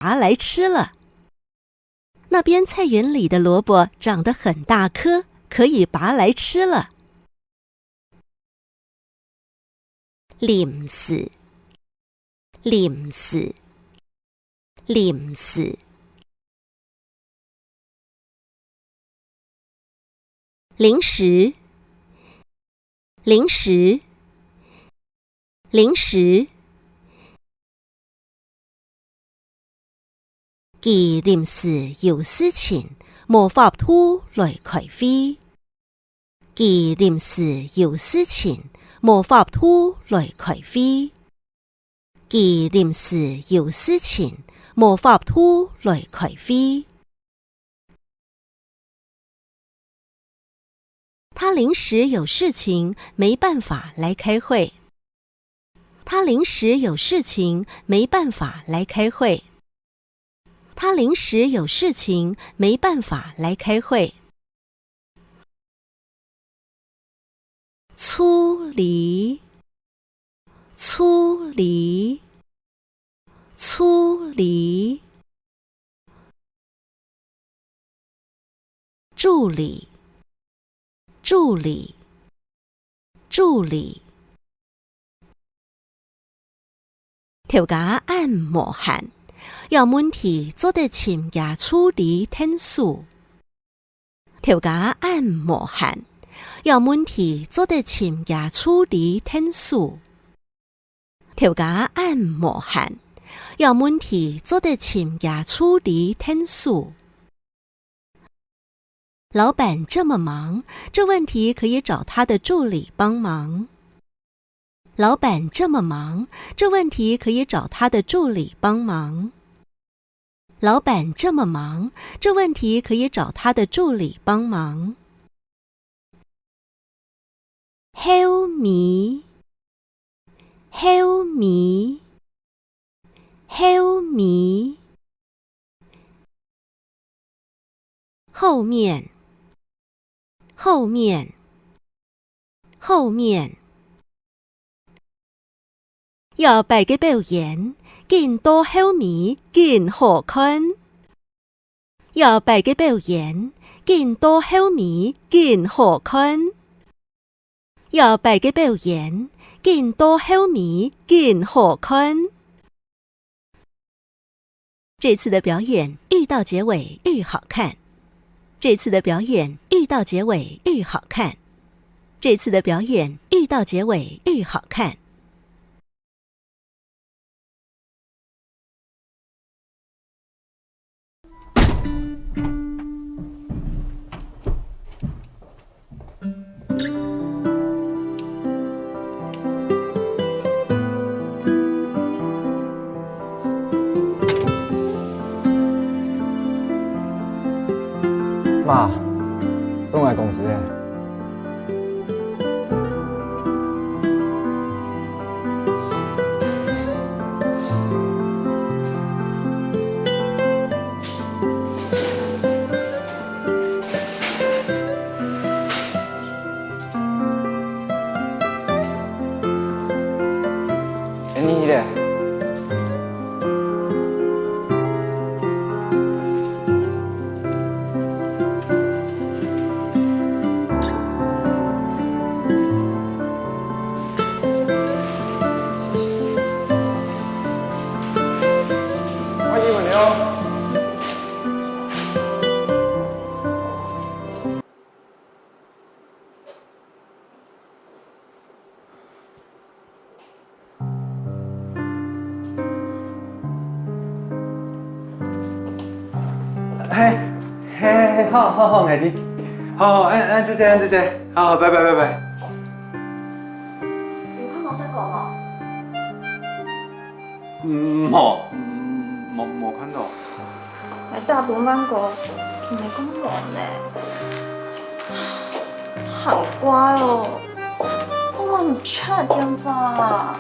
拔来吃了。那边菜园里的萝卜长得很大颗，可以拔来吃了。臨時，臨時，臨時。零食，零食，零食。佢臨時有事情，無法度來開會。佢臨時有事情，無法度來開會。佢臨時有事情，無法度來開會。他臨時有事情，沒辦法來開會。他臨時有事情，沒辦法來開會。他臨時有事情，沒辦法來開會。處理，處理，處理。助理，助理，助理。條架按模限，有問題做得請假處理天數。條架按模限，有問題做得請假處理天數。條架按模限，有問題做得請假處理天數。老闆這麼忙，這問題可以找他的助理幫忙。老闆這麼忙，這問題可以找他的助理幫忙。老闆這麼忙，這問題可以找他的助理幫忙。help me, help me, help me。後面，後面，後面。要擺個表演，見多help me，見好看。要擺個表演，見多help me，見好看。要擺個表演，見多help me，見好看。這次的表演愈到結尾愈好看。這次的表演愈到結尾愈好看。這次的表演愈到結尾愈好看。媽，都係公司嘅。你咧？嘿，好，愛啲，好，按這些，好，拜。你看冇識講喎？冇看到。你大半班過，見你咁忙呢，很乖哦，我唔出電話。